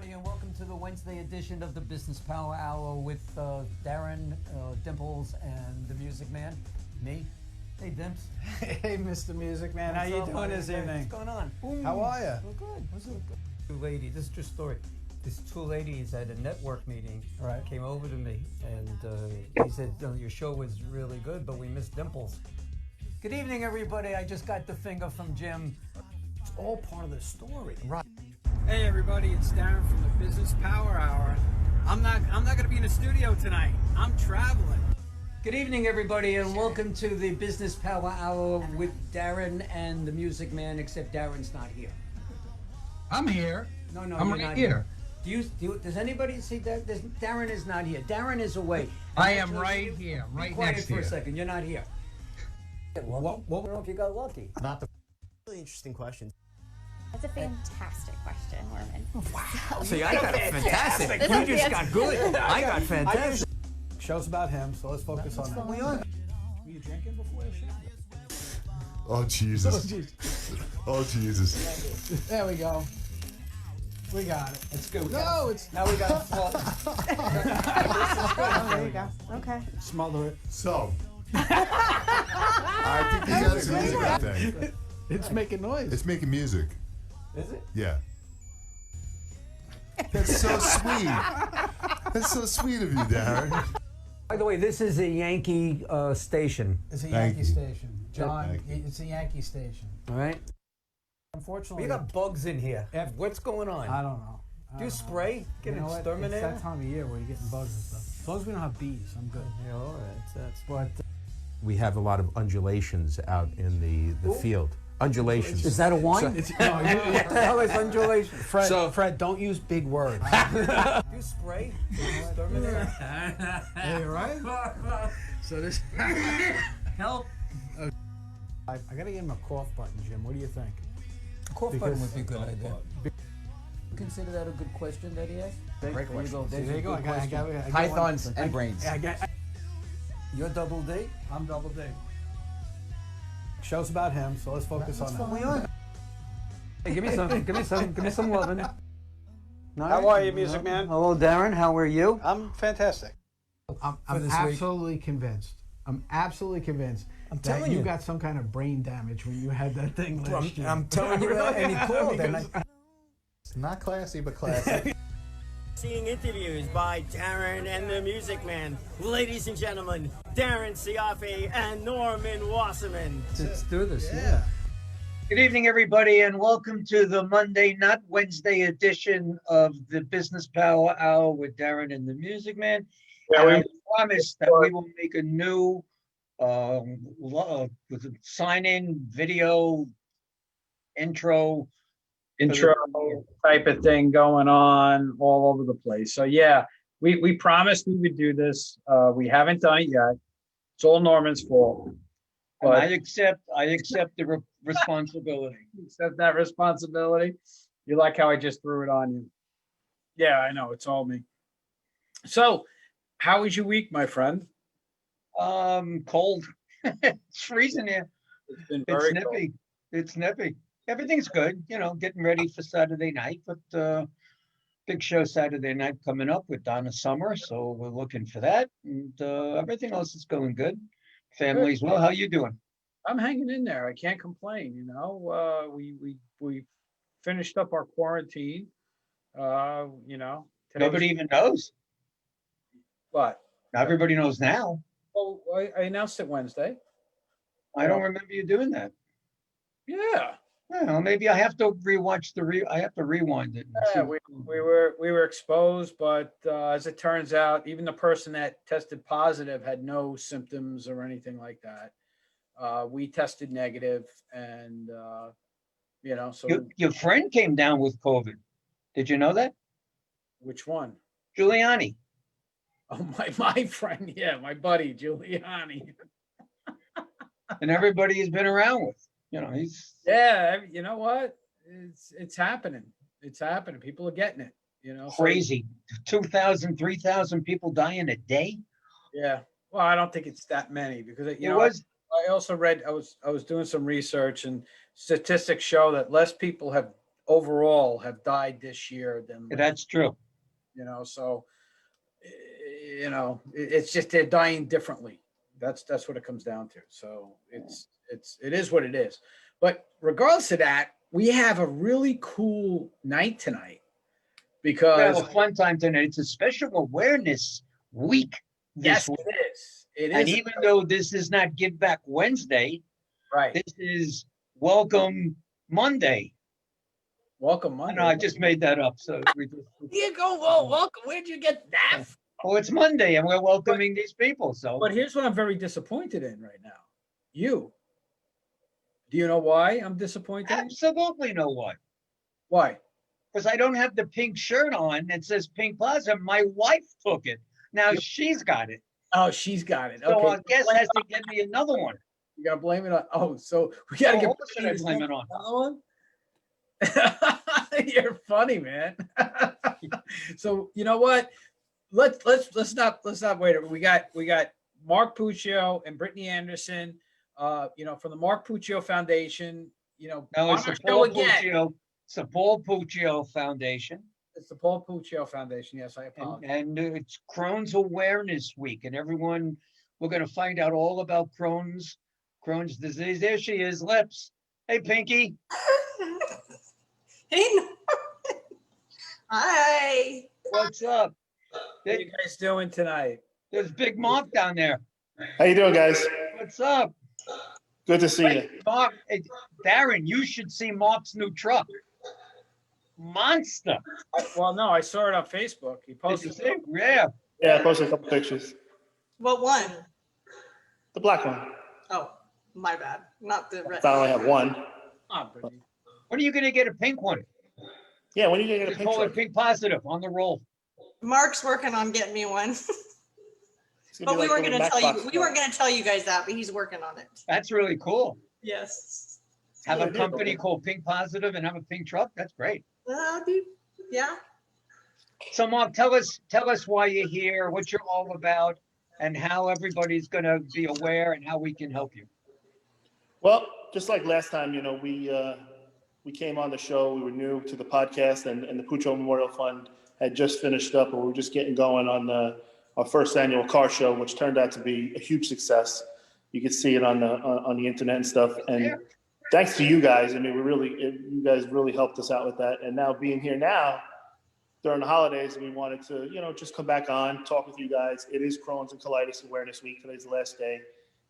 everybody, and welcome to the Wednesday edition of the Business Power Hour with Darren, Dimples, and the Music Man. Me. Hey, Dimps. Hey, Mr. Music Man. How you doing this evening? What's going on? Ooh. How are you? We're good. What's up? This is a true story. These two ladies at a network meeting came over to me, and he said, your show was really good, but we missed Dimples. Good evening, everybody. I just got the finger from Jim. It's all part of the story. Right. Hey, everybody. It's Darren from the Business Power Hour. I'm not going to be in the studio tonight. I'm traveling. Good evening, everybody, and welcome to the Business Power Hour with Darren and the Music Man, except Darren's not here. I'm here. No, I'm you're right not here. Does anybody see that? Darren is not here. Darren is away. I am right here, right next to for you. a second. You're not here. What? I don't know if you got lucky. Not the really interesting question. That's a fantastic question, Norman. Wow. See, I got fantastic. You just got good. I got fantastic. Show's about him, so let's focus on that. We are. Were you drinking before the show? Oh, Jesus. Oh, Jesus. Oh, Jesus. There we go. We got it. Let's go. No, it's... Now we got There you go. Okay. Smother it. So, I think he has music that thing. It's making noise. It's making music. Is it? Yeah. That's so sweet. That's so sweet of you, Darren. By the way, this is a Yankee station. It's a Thank Yankee you. station. John, Thank you. it's a Yankee station. All right. Unfortunately, We got bugs in here. What's going on? I don't know. Do you spray? Get an It's exterminator? that time of year where you're getting bugs and stuff. As long as we don't have bees, I'm good. Yeah, all right. That's But We have a lot of undulations out in the field. Undulations. Is that a wine? no, What the hell is undulation? Fred, don't use big words. Do you spray? Exterminator? Hey, right? So this. Help. I gotta give him a cough button, Jim. What do you think? Cough Because- button would be a good idea. Consider that a good question that he asked? Great There you go. question. There's There a you go. good I question. got Pythons one. and brains. You're double D? I'm double D. Show's about him, so let's focus on that. We are. Hey, give me some loving. How are you, Music Man? Hello, Darren. How are you? I'm fantastic. I'm this week. absolutely convinced. I'm absolutely convinced that telling you you. got some kind of brain damage when you had that thing last year. I'm telling you that, and he called. It's not classy, but classy. Seeing interviews by Darren and the Music Man. Ladies and gentlemen, Darren Siafi and Norman Wasserman. Let's do this. Yeah. Good evening, everybody, and welcome to the Monday, not Wednesday edition of the Business Power Hour with Darren and the Music Man. And I promise that we will make a new with a sign-in video intro type of thing going on all over the place. So yeah, we promised we would do this. We haven't done it yet. It's all Norman's fault. And But I accept the responsibility. accept that responsibility. You like how I just threw it on you? Yeah, I know, it's all me. So, how was your week, my friend? Cold. It's freezing here. It's been It's very nippy. cold. It's nippy. Everything's good, getting ready for Saturday night, but big show Saturday night coming up with Donna Summer, so we're looking for that, and everything else is going good. Family's well. How you doing? I'm hanging in there. I can't complain. We finished up our quarantine. Today Nobody even knows. But Everybody knows now. well, I announced it Wednesday. I don't remember you doing that. Yeah. Well, maybe I have to rewatch I have to rewind it. and Yeah, see. we were exposed, but as it turns out, even the person that tested positive had no symptoms or anything like that. We tested negative, and so Your friend came down with COVID. Did you know that? which one? Giuliani. Oh, my friend, yeah, my buddy Giuliani. And everybody he's been around with. He's Yeah, you know what? It's happening. It's happening. People are getting it. So- crazy. 2,000, 3,000 people dying a day. Yeah. Well, I don't think it's that many because It was. I also read. I was doing some research, and statistics show that less people have overall have died this year than That's true. so it's just they're dying differently. That's what it comes down to. So it is what it is. But regardless of that, we have a really cool night tonight We because have a fun time tonight. It's a special awareness week. yes, week. it is. It And is. even though this is not Give Back Wednesday, Right. this is Welcome Monday. Welcome I Monday. know I just made that up. So you go. Well, welcome. Where'd you get that? oh, it's Monday, and we're welcoming these people. So But here's what I'm very disappointed in right now. You. Do you know why I'm disappointed? absolutely know why. Why? Because I don't have the pink shirt on that says Pink Plaza. My wife took it. Now she's got it. Oh, she's got it. So Okay. I guess has to get me another one. You gotta blame it on. Oh, so we gotta Oh, get. what should I blame it on? Another one? You're funny, man. So you know what? Let's not wait. We got Mark Puccio and Brittany Anderson. From the Mark Puccio Foundation. No, on it's our the show Paul again. Puccio. It's the Paul Puccio Foundation. It's the Paul Puccio Foundation. Yes, I apologize. And it's Crohn's Awareness Week, and everyone, we're going to find out all about Crohn's disease. There she is, Lips. Hey, Pinky. Hey, hi. What's up? What are you guys doing tonight? There's Big Mark down there. How you doing, guys? What's up? Good to see you. Mark, hey, Darren, you should see Mark's new truck. Monster. No, I saw it on Facebook. He Did you posted see? Yeah. Yeah, I posted a couple pictures. What one? The black one. Oh, my bad. Not the red. I only have one. When are you going to get a pink one? Yeah, when are you gonna get a Just pink call it truck? Pink Positive on the roll. Mark's working on getting me one. It's gonna But be we like weren't the going to tell Macbox you. We truck. weren't going to tell you guys that, but he's working on it. That's really cool. Yes. Have Yeah, a it is. company called Pink Positive and have a pink truck. That's great. Yeah. So Mark, tell us why you're here, what you're all about, and how everybody's going to be aware and how we can help you. Well, just like last time, we came on the show. We were new to the podcast, and the Puccio Memorial Fund had just finished up, and we were just getting going on our first annual car show, which turned out to be a huge success. You could see it on the internet and stuff. And thanks to you guys, I mean, you guys really helped us out with that. And now being here now during the holidays, we wanted to, just come back on, talk with you guys. It is Crohn's and Colitis Awareness Week. Today's the last day.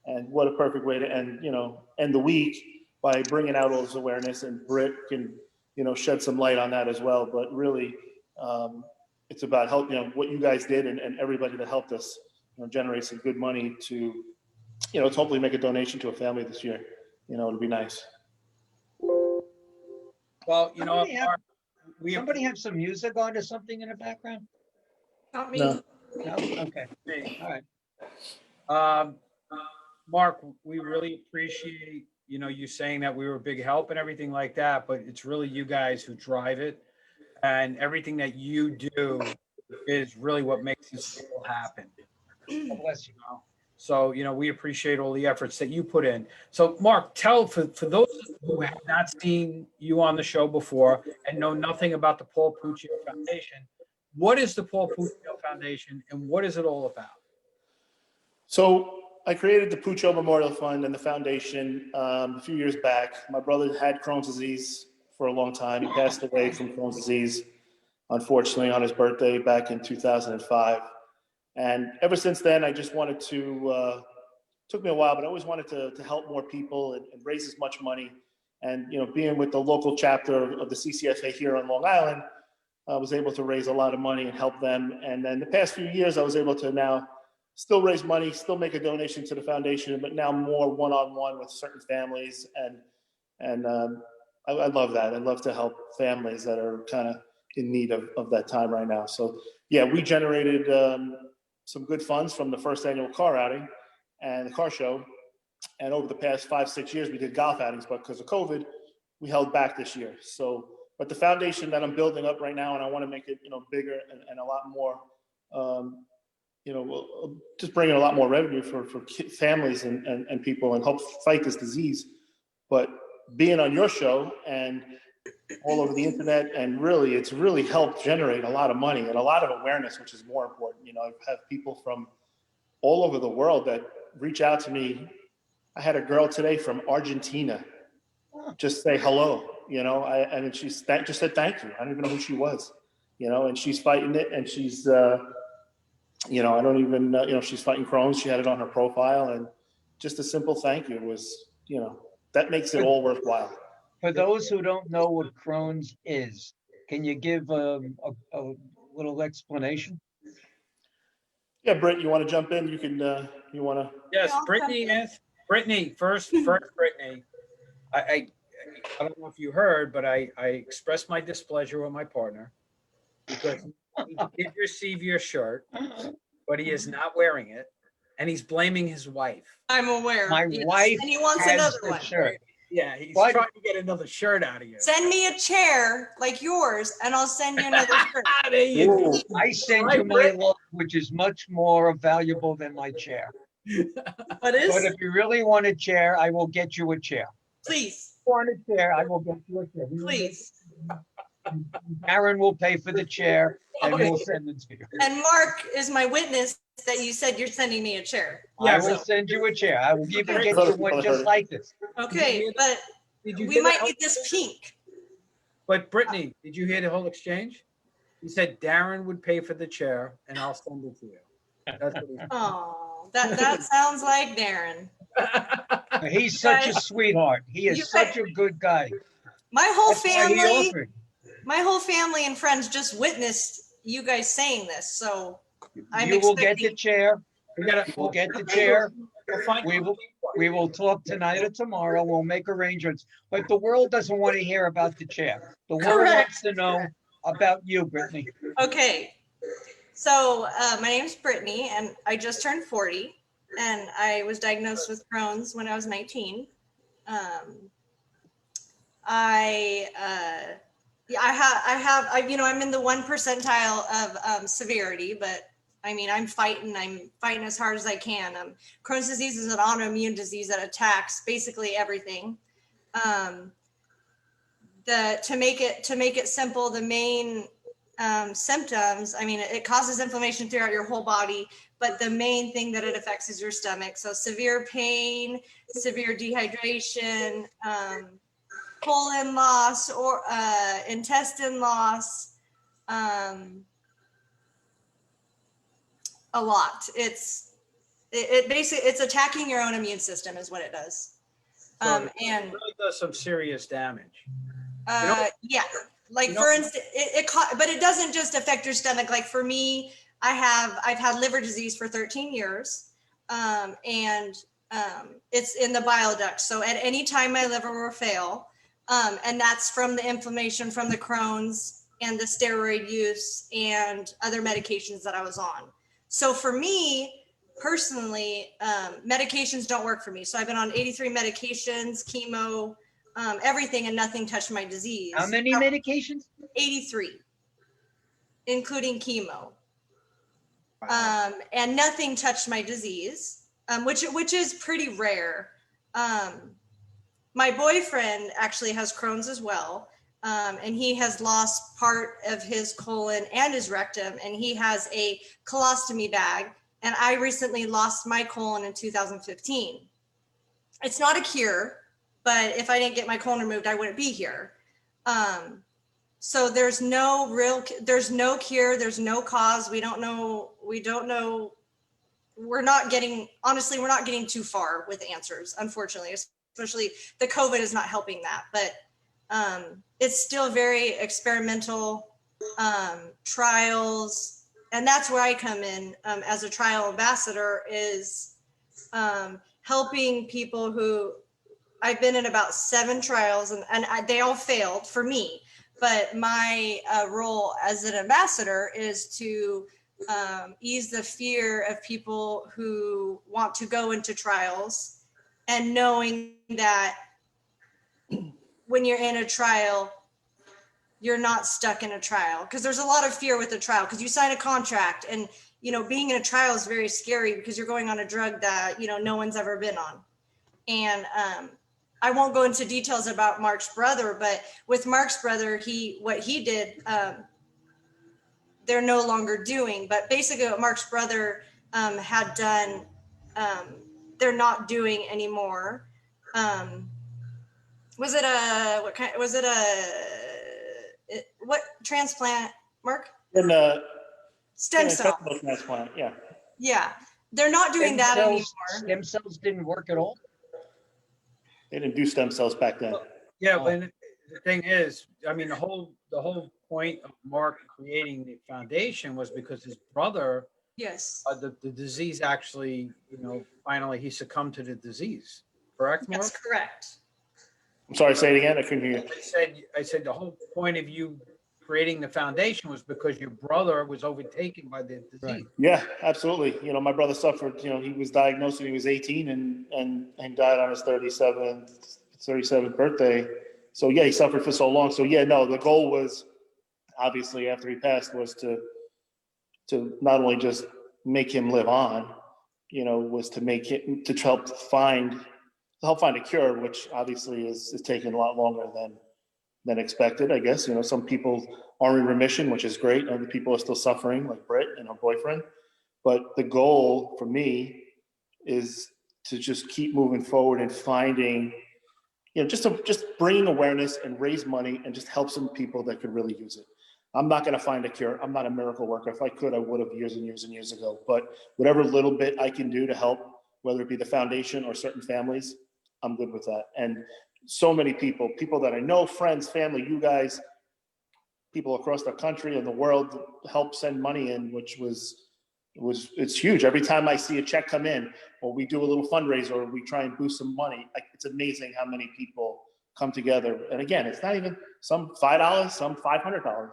And what a perfect way to end the week by bringing out all this awareness, and Britt can, shed some light on that as well. But really, it's about help, what you guys did and everybody that helped us, generate some good money to, to hopefully make a donation to a family this year. It'll be nice. Well, Somebody have some music on or something in the background? Not me. No. No? Okay. All right. Mark, we really appreciate, you saying that we were a big help and everything like that, but it's really you guys who drive it, and everything that you do is really what makes this all happen. God bless you. So, we appreciate all the efforts that you put in. So, Mark, tell for those who have not seen you on the show before and know nothing about the Paul Puccio Foundation, what is the Paul Puccio Foundation and what is it all about? So I created the Puccio Memorial Fund and the foundation a few years back. My brother had Crohn's disease for a long time. He passed away from Crohn's disease, unfortunately, on his birthday back in 2005. And ever since then, I just wanted to, took me a while, but I always wanted to help more people and raise as much money. And, being with the local chapter of the CCFA here on Long Island, I was able to raise a lot of money and help them. And then the past few years, I was able to now still raise money, still make a donation to the foundation, but now more one-on-one with certain families. And I love that. I love to help families that are kind of in need of that time right now. So yeah, we generated some good funds from the first annual car outing and the car show. And over the past 5-6 years, we did golf outings, but because of COVID, we held back this year. So, but the foundation that I'm building up right now, and I want to make it, bigger and a lot more, just bring in a lot more revenue for families and people and help fight this disease. But being on your show and all over the internet, and really, it's really helped generate a lot of money and a lot of awareness, which is more important. You know, I have people from all over the world that reach out to me. I had a girl today from Argentina just say hello, you know, and she just said thank you. I don't even know who she was, you know, and she's fighting it, and she's, you know, I don't even, you know, she's fighting Crohn's. She had it on her profile, and just a simple thank you was, you know, that makes it all worthwhile. For those who don't know what Crohn's is, can you give a little explanation? Yeah, Britt, you want to jump in? You can, you want to? Yes, I'll Brittany, jump in. Brittany, first, Brittany. I don't know if you heard, but I expressed my displeasure with my partner because he did receive your shirt, but he is not wearing it, and he's blaming his wife. I'm aware. My yes. wife And he wants has another the one. shirt. Yeah, he's What? trying to get another shirt out of you. Send me a chair like yours, and I'll send you another shirt. There you go. I send you my love, which is much more valuable than my chair. What is? But if you really want a chair, I will get you a chair. Please, If you want a chair, I will get you a chair. please. Darren will pay for the chair and we'll send it to you. And Mark is my witness that you said you're sending me a chair. I will send you a chair. I will even get you one just like this. Okay, but Did you we hear might that? need this pink. But Brittany, did you hear the whole exchange? He said Darren would pay for the chair and I'll send it to you. That's what he said. Oh, that sounds like Darren. He's such a sweetheart. He is You such a good guy. My whole That's why he family, offered. my whole family and friends just witnessed you guys saying this, so I'm You will get expecting. the chair. We gotta, We'll get the chair. we'll find We will talk tonight or tomorrow. We'll make arrangements. But the world doesn't want to hear about the chair. The world Correct. wants to know about you, Brittany. Okay, so my name's Brittany, and I just turned 40, and I was diagnosed with Crohn's when I was 19. I'm in the 1 percentile of severity, but I mean, I'm fighting as hard as I can. Crohn's disease is an autoimmune disease that attacks basically everything. To make it simple, the main symptoms, I mean, it causes inflammation throughout your whole body, but the main thing that it affects is your stomach. So severe pain, severe dehydration, colon loss, or intestine loss, a lot. It's basically, it's attacking your own immune system is what it does. So it And really does some serious damage. yeah, like for instance, but it doesn't just affect your stomach. Like for me, I've had liver disease for 13 years, and it's in the bile duct. So at any time my liver will fail, and that's from the inflammation from the Crohn's and the steroid use and other medications that I was on. So for me personally, medications don't work for me. So I've been on 83 medications, chemo, everything, and nothing touched my disease. How many medications? 83, including chemo. And nothing touched my disease, which is pretty rare. My boyfriend actually has Crohn's as well. And he has lost part of his colon and his rectum, and he has a colostomy bag. And I recently lost my colon in 2015. It's not a cure, but if I didn't get my colon removed, I wouldn't be here. So there's no cure, there's no cause. We don't know. We're not getting too far with answers, unfortunately, especially the COVID is not helping that, but it's still very experimental, trials. And that's where I come in as a trial ambassador, is helping people who, I've been in about 7 trials and they all failed for me. But my role as an ambassador is to ease the fear of people who want to go into trials, and knowing that when you're in a trial, you're not stuck in a trial, because there's a lot of fear with a trial, because you sign a contract, and being in a trial is very scary because you're going on a drug that no one's ever been on. And I won't go into details about Mark's brother, but with Mark's brother, what he did, they're no longer doing. But basically, what Mark's brother had done, they're not doing anymore. Was it a what kind? Was it a what transplant, Mark? And Stem cell. Transplant, yeah. Yeah, they're not doing that anymore. Stem cells didn't work at all? They didn't do stem cells back then. Yeah, but the thing is, I mean, the whole point of Mark creating the foundation was because his brother, Yes. the disease actually, finally he succumbed to the disease. Correct, Mark? That's correct. I'm sorry, say it again. I couldn't hear you. I said the whole point of you creating the foundation was because your brother was overtaken by the disease. Right. Yeah, absolutely. My brother suffered. He was diagnosed when he was 18 and died on his 37th birthday. So yeah, he suffered for so long. So yeah, no, the goal was obviously after he passed was to not only just make him live on, was to make it to help find a cure, which obviously is taking a lot longer than expected, I guess. Some people are in remission, which is great. Other people are still suffering, like Britt and her boyfriend. But the goal for me is to just keep moving forward and finding, just bringing awareness and raise money and just help some people that could really use it. I'm not going to find a cure. I'm not a miracle worker. If I could, I would have years and years and years ago. But whatever little bit I can do to help, whether it be the foundation or certain families, I'm good with that. And so many people that I know, friends, family, you guys, people across the country and the world help send money in, which it's huge. Every time I see a check come in, or we do a little fundraiser, or we try and boost some money, it's amazing how many people come together. And again, it's not even some $5, some $500.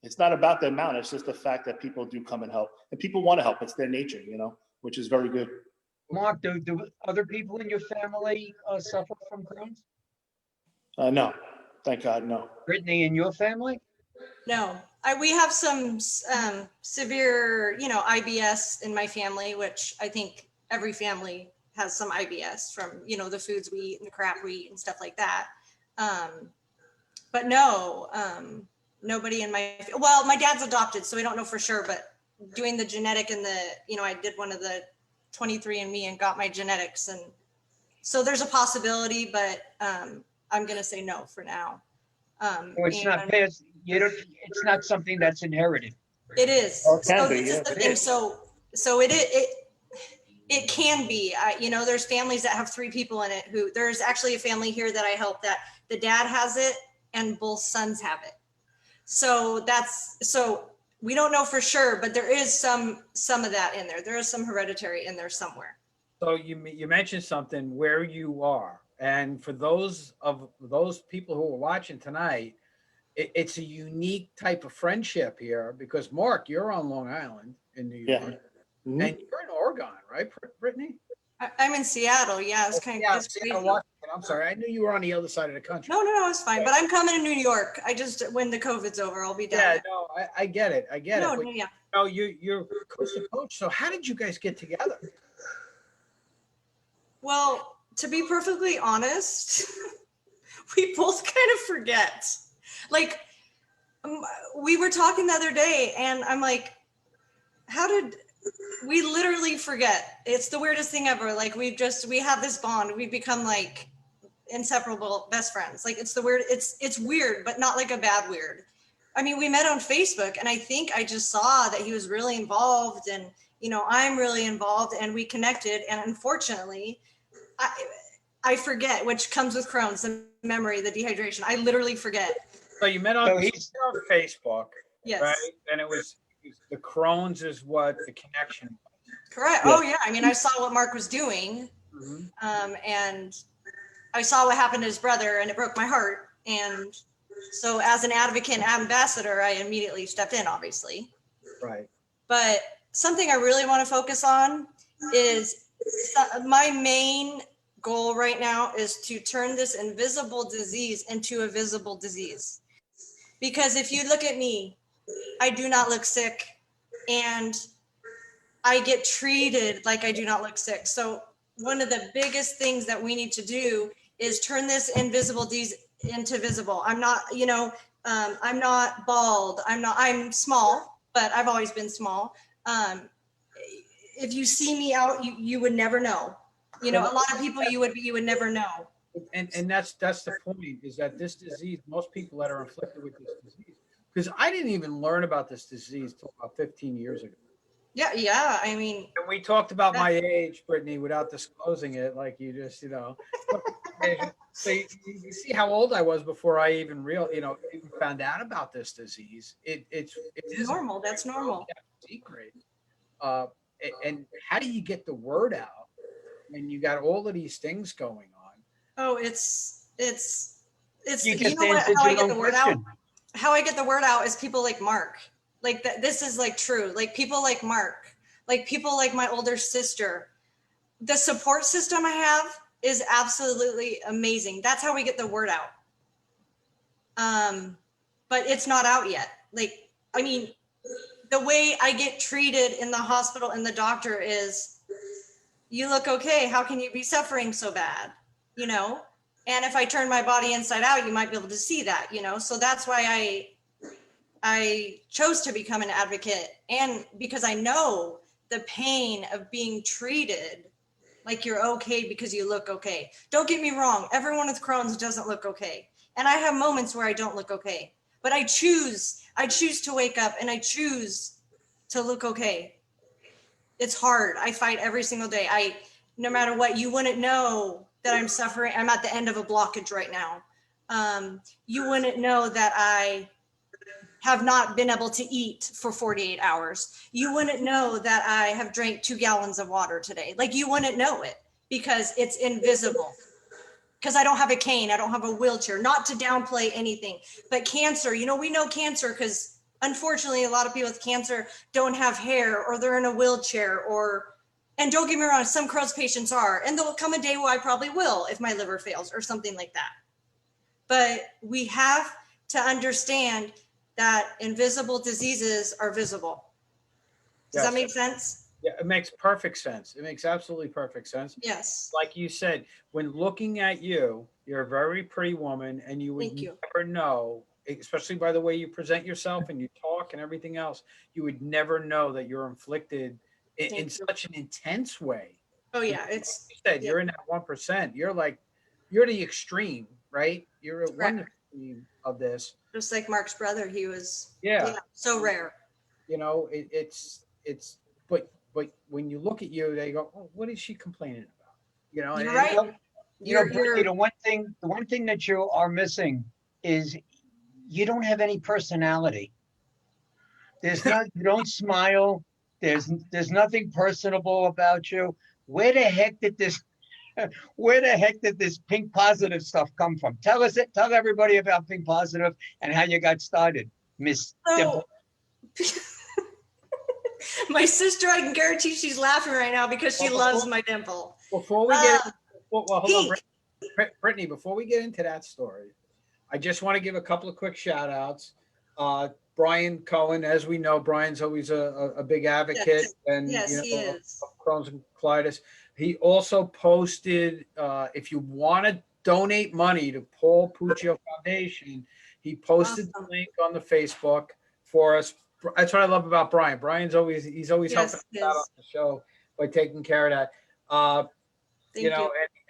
It's not about the amount. It's just the fact that people do come and help, and people want to help. It's their nature, which is very good. Mark, do other people in your family suffer from Crohn's? No, thank God, no. Brittany, in your family? No, we have some severe, IBS in my family, which I think every family has some IBS from, the foods we eat and the crap we eat and stuff like that. But no, nobody in my dad's adopted, so we don't know for sure, but doing the genetic and I did one of the 23andMe and got my genetics. And so there's a possibility, but I'm going to say no for now. It's not passed. It's not something that's inherited. It is. Well, it can so be, this is yeah. the thing. So it can be. There's families that have 3 people in it. There's actually a family here that I help that the dad has it and both sons have it. So we don't know for sure, but there is some of that in there. There is some hereditary in there somewhere. So you mentioned something where you are, and for those people who are watching tonight, it's a unique type of friendship here because Mark, you're on Long Island in New York, Mm-hmm. and you're in Oregon, right, Brittany? I'm in Seattle. Yeah, it's kind of Seattle, Washington. I'm sorry, I knew you were on the other side of the country. No, it's fine. But I'm coming to New York. When the COVID's over, I'll be done. Yeah, no, I get it. No, But, yeah. You're coast to coast. So how did you guys get together? Well, to be perfectly honest, we both kind of forget. Like, we were talking the other day, and I'm like, we literally forget. It's the weirdest thing ever. Like, we have this bond. We've become like inseparable best friends. Like, it's weird, but not like a bad weird. I mean, we met on Facebook, and I think I just saw that he was really involved, and I'm really involved, and we connected. And unfortunately, I forget, which comes with Crohn's, the memory, the dehydration. I literally forget. So you met on Facebook, Yes. right? And it was the Crohn's is what the connection was. Correct. Yeah. Oh yeah. I mean, I saw what Mark was doing, and I saw what happened to his brother, and it broke my heart. And so, as an advocate and ambassador, I immediately stepped in, obviously. Right. But something I really want to focus on is my main goal right now is to turn this invisible disease into a visible disease. Because if you look at me, I do not look sick, and I get treated like I do not look sick. So one of the biggest things that we need to do is turn this invisible into visible. I'm not, I'm not bald. I'm small, but I've always been small. If you see me out, you would never know. A lot of people you would never know. And that's the point, is that this disease, most people that are inflicted with this disease, because I didn't even learn about this disease till about 15 years ago. Yeah. I mean, and we talked about my age, Brittany, without disclosing it, like you just, So you see how old I was before I even even found out about this disease. It is normal. That's normal. Secret. And how do you get the word out when you got all of these things going on? Oh, it's You how I get the word out. How I get the word out is people like Mark. Like this is like true. Like people like Mark, like people like my older sister. The support system I have is absolutely amazing. That's how we get the word out. But it's not out yet. Like, I mean, the way I get treated in the hospital and the doctor is, you look okay. How can you be suffering so bad? And if I turn my body inside out, you might be able to see that, So that's why I chose to become an advocate, and because I know the pain of being treated like you're okay because you look okay. Don't get me wrong. Everyone with Crohn's doesn't look okay. And I have moments where I don't look okay, but I choose to wake up and I choose to look okay. It's hard. I fight every single day. No matter what, you wouldn't know that I'm suffering. I'm at the end of a blockage right now. You wouldn't know that I have not been able to eat for 48 hours. You wouldn't know that I have drank 2 gallons of water today. Like, you wouldn't know it because it's invisible. Because I don't have a cane, I don't have a wheelchair, not to downplay anything, but cancer, we know cancer because unfortunately a lot of people with cancer don't have hair, or they're in a wheelchair, and don't get me wrong, some Crohn's patients are, and there'll come a day where I probably will if my liver fails or something like that. But we have to understand that invisible diseases are visible. Does that make sense? Yeah, it makes perfect sense. It makes absolutely perfect sense. Yes. Like you said, when looking at you, you're a very pretty woman, and you would never know, especially by the way you present yourself and you talk and everything else, you would never know that you're inflicted in such an intense way. Oh yeah, like you said, you're in that 1%. You're the extreme, right? You're at one extreme of this. Just like Mark's brother, he was so rare. But when you look at you, they go, "Oh, what is she complaining about?" You're right. The one thing that you are missing is you don't have any personality. You don't smile. There's nothing personable about you. Where the heck did this pink positive stuff come from? Tell everybody about pink positive and how you got started, Miss Dimple. My sister, I can guarantee she's laughing right now because she loves my dimple. Before we get hold on, Brittany, before we get into that story, I just want to give a couple of quick shout outs. Brian Cohen, as we know, Brian's always a big advocate he is. Of Crohn's and Colitis. He also posted, if you want to donate money to Paul Puccio Foundation, he posted the link on the Facebook for us. That's what I love about Brian. Brian's always helping us out on the show by taking care of that.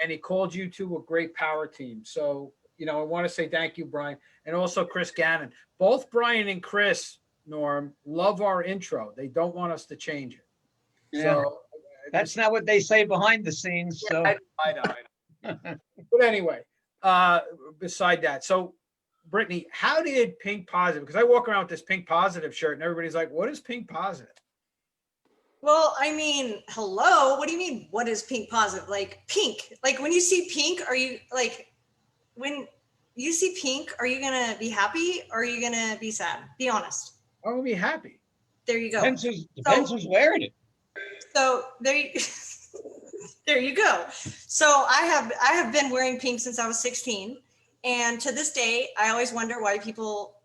And he called you to a great power team. So, I want to say thank you, Brian. And also Chris Gannon. Both Brian and Chris, Norm, love our intro. They don't want us to change it. Yeah. So that's not what they say behind the scenes. So I know. But anyway, beside that, so Brittany, how did Pink Positive? Because I walk around with this Pink Positive shirt, and everybody's like, "What is Pink Positive?" Well, I mean, hello. What do you mean? What is Pink Positive? Like pink? Like when you see pink, are you like when you see pink? Are you gonna be happy or are you gonna be sad? Be honest. I'm gonna be happy. There you go. Depends who's wearing it. So there you go. So I have been wearing pink since I was 16. And to this day, I always wonder why people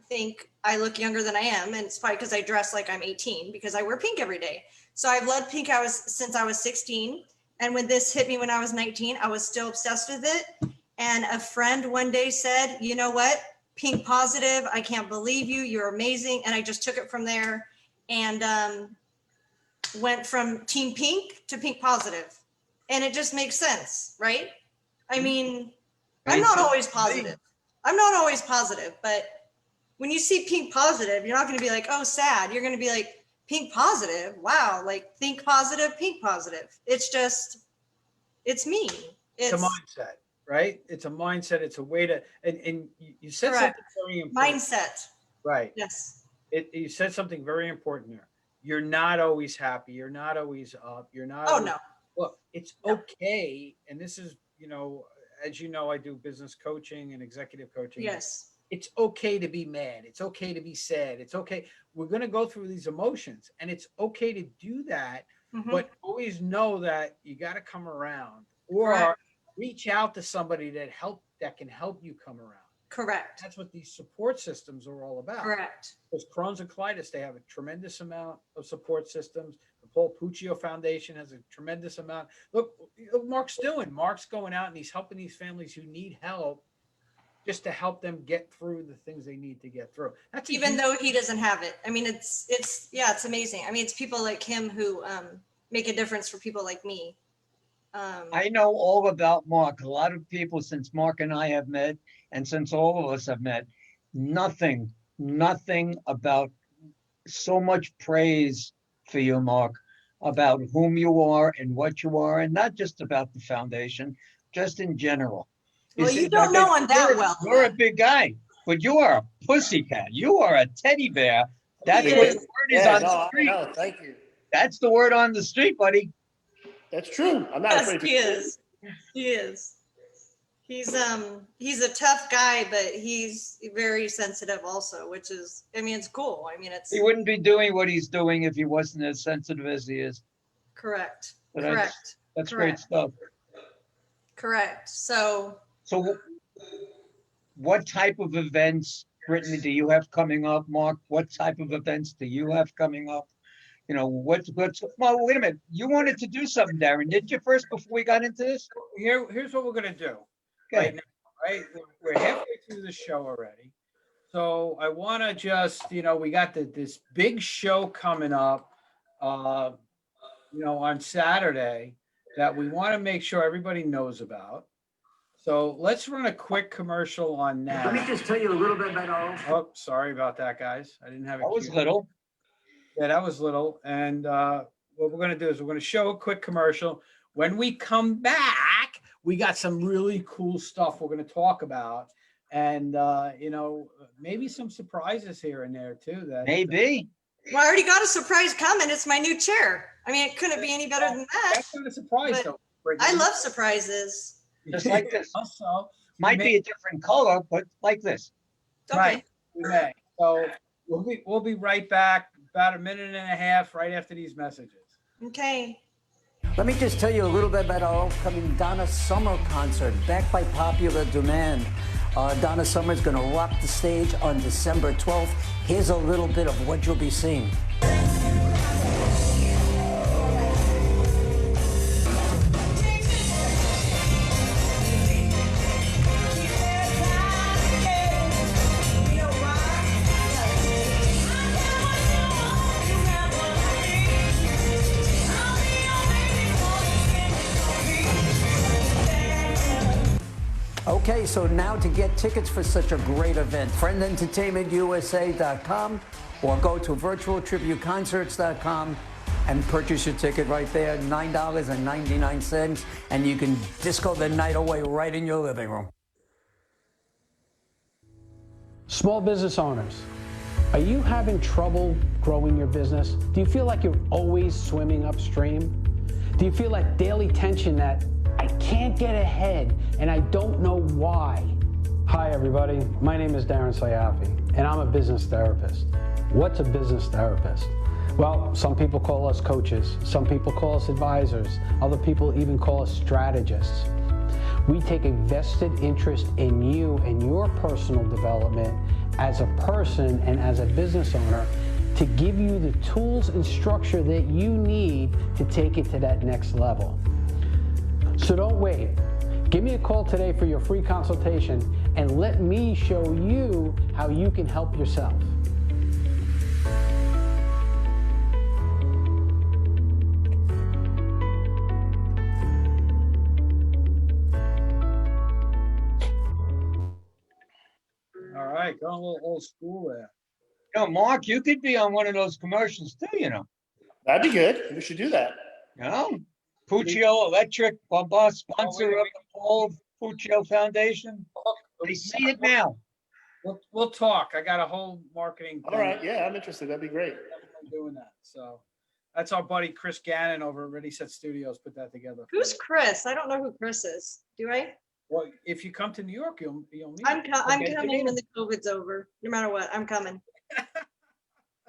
think I look younger than I am. And it's probably because I dress like I'm 18 because I wear pink every day. So I've loved pink since I was 16. And when this hit me when I was 19, I was still obsessed with it. And a friend one day said, you know what? Pink positive. I can't believe you. You're amazing. And I just took it from there and went from Team Pink to Pink positive. And it just makes sense, right? I mean, I'm not always positive. I'm not always positive, but when you see Pink positive, you're not going to be like, oh, sad. You're going to be like, Pink positive. Wow. Like, think positive, Pink positive. It's just, it's me. It's a mindset, right? It's a mindset. It's a way to, and you said Correct. something very important. Mindset. Right. Yes. You said something very important there. You're not always happy. You're not always up. You're not. Oh, always, no. Look, it's okay. And this is, as you know, I do business coaching and executive coaching. Yes. It's okay to be mad. It's okay to be sad. It's okay. We're going to go through these emotions and it's okay to do that. Mm-hmm. But always know that you got to come around or Correct. reach out to somebody that can help you come around. Correct. That's what these support systems are all about. Correct. Because Crohn's and Colitis, they have a tremendous amount of support systems. The Paul Puccio Foundation has a tremendous amount. Look Mark's doing. Mark's going out and he's helping these families who need help just to help them get through the things they need to get through. That's Even though he doesn't have it. I mean, it's amazing. I mean, it's people like him who make a difference for people like me. I know all about Mark. A lot of people, since Mark and I have met, and since all of us have met, nothing about so much praise for you, Mark, about whom you are and what you are, and not just about the foundation, just in general. Well, you don't know him that well. You're a big guy, but you are a pussycat. You are a teddy bear. That's what the word is on the street. No, thank you. That's the word on the street, buddy. That's true. I'm not afraid to He is. He is. He's a tough guy, but he's very sensitive also, which is, I mean, it's cool. I mean, it's. He wouldn't be doing what he's doing if he wasn't as sensitive as he is. Correct. But Correct. That's Correct. great stuff. Correct. So what type of events, Brittany, do you have coming up, Mark? What type of events do you have coming up? Well, wait a minute. You wanted to do something, Darren, didn't you, first before we got into this? Here's what we're going to do. Okay. Right now, right? We're halfway through the show already. So I want to just, we got this big show coming up, on Saturday that we want to make sure everybody knows about. So let's run a quick commercial on that. Let me just tell you a little bit about Oh, sorry about that, guys. I didn't have it. That was queued. little. Yeah, that was little. And what we're going to do is we're going to show a quick commercial. When we come back, we got some really cool stuff we're going to talk about. And, maybe some surprises here and there, too. Maybe. Well, I already got a surprise coming. It's my new chair. I mean, it couldn't be any better than that. That's not a surprise, But though. Brittany. I love surprises. Just like this. Also, Might be a different color, but like this. Okay. Right. We may. So we'll be right back about a minute and a half right after these messages. Okay. Let me just tell you a little bit about our upcoming Donna Summer concert, backed by popular demand. Donna Summer is going to rock the stage on December 12th. Here's a little bit of what you'll be seeing. Okay, so now to get tickets for such a great event, friendentertainmentusa.com or go to virtualtributeconcerts.com and purchase your ticket right there, $9.99, and you can disco the night away right in your living room. Small business owners, are you having trouble growing your business? Do you feel like you're always swimming upstream? Do you feel like daily tension that I can't get ahead and I don't know why? Hi everybody, my name is Darren Sayafi and I'm a business therapist. What's a business therapist? Well, some people call us coaches, some people call us advisors, other people even call us strategists. We take a vested interest in you and your personal development as a person and as a business owner to give you the tools and structure that you need to take it to that next level. So don't wait. Give me a call today for your free consultation and let me show you how you can help yourself. All right, going a little old school there. Mark, you could be on one of those commercials too, That'd be good. We should do that. Puccio Electric, sponsor of the whole Puccio Foundation. They see it now. We'll talk. I got a whole marketing. All right, yeah, I'm interested. That'd be great. I'm doing that. So that's our buddy Chris Gannon over at Ready Set Studios put that together. Who's Chris? I don't know who Chris is. Do I? Well, if you come to New York, you'll meet. I'm coming when the COVID's over. No matter what, I'm coming.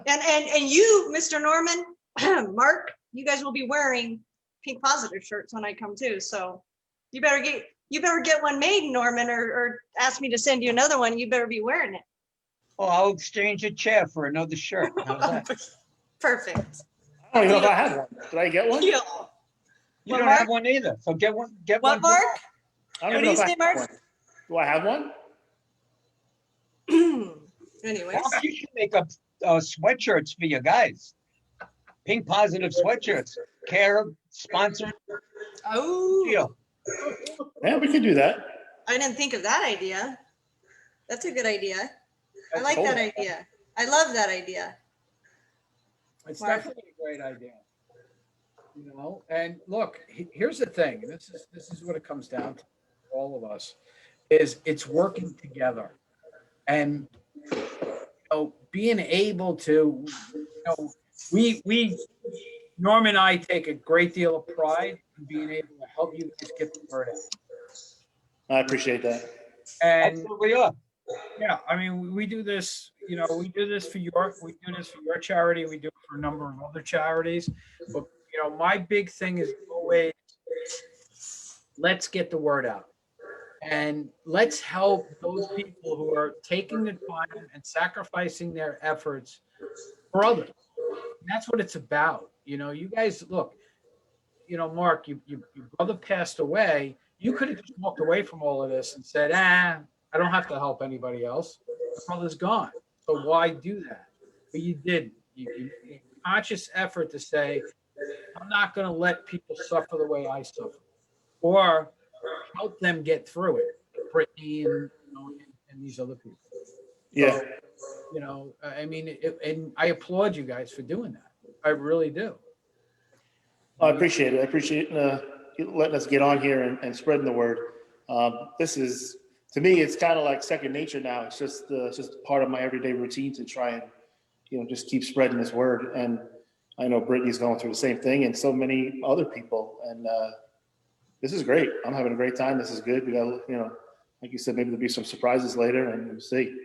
and you, Mr. Norman, Mark, you guys will be wearing Pink Positive shirts when I come too. So you better get one made, Norman, or ask me to send you another one. You better be wearing it. Oh, I'll exchange a chair for another shirt. How's that? Perfect. I don't even know if I have one. Did I get one? Yeah. You don't have one either. So get one. Get what, one. Mark? I What don't do know you if I say, have Mark? one. Do I have one? Anyways. Mark, you should make up sweatshirts for your guys. Pink Positive sweatshirts. Care sponsored. Oh. Deal. Yeah, we could do that. I didn't think of that idea. That's a good idea. I like cool. that idea. I love that idea. It's Mark? definitely a great idea. And look, here's the thing. This is what it comes down to, all of us, is it's working together. And being able to, we Norm and I take a great deal of pride in being able to help you guys get the word out. I appreciate that. And That's what we are. yeah, I mean, we do this, we do this for your charity. We do it for a number of other charities. But, my big thing is always, let's get the word out. And let's help those people who are taking the time and sacrificing their efforts for others. And that's what it's about. You guys, look, Mark, your brother passed away. You could have just walked away from all of this and said, I don't have to help anybody else. My brother's gone. So why do that? But you didn't. You made a conscious effort to say, I'm not going to let people suffer the way I suffer, or help them get through it. Brittany and these other people. Yeah. So, I mean, and I applaud you guys for doing that. I really do. I appreciate it. I appreciate letting us get on here and spreading the word. This is, to me, it's kind of like second nature now. It's just part of my everyday routine to try and, just keep spreading this word. And I know Brittany's going through the same thing, and so many other people. And this is great. I'm having a great time. This is good. We got, like you said, maybe there'll be some surprises later, and we'll see.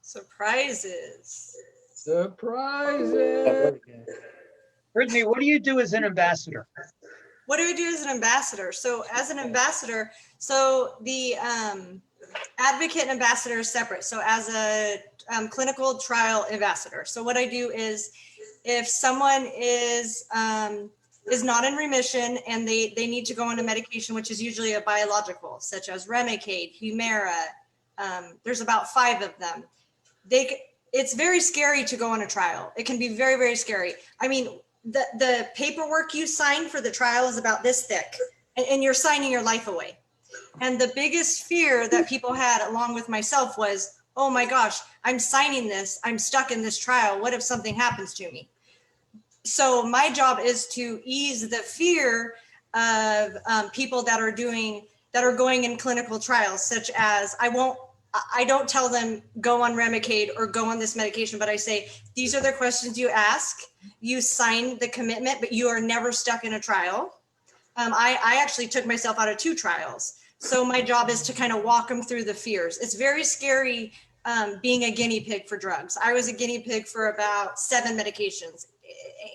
Surprises. Brittany, what do you do as an ambassador? What do we do as an ambassador? So as an ambassador, the advocate and ambassador is separate. So as a clinical trial ambassador, so what I do is, if someone is not in remission and they need to go on a medication, which is usually a biological, such as Remicade, Humira, there's about 5 of them. It's very scary to go on a trial. It can be very, very scary. I mean, the paperwork you sign for the trial is about this thick, and you're signing your life away. And the biggest fear that people had, along with myself, was, oh my gosh, I'm signing this. I'm stuck in this trial. What if something happens to me? So my job is to ease the fear of people that are going in clinical trials, such as I don't tell them go on Remicade or go on this medication, but I say, these are the questions you ask. You sign the commitment, but you are never stuck in a trial. I actually took myself out of 2 trials. So my job is to kind of walk them through the fears. It's very scary being a guinea pig for drugs. I was a guinea pig for about 7 medications,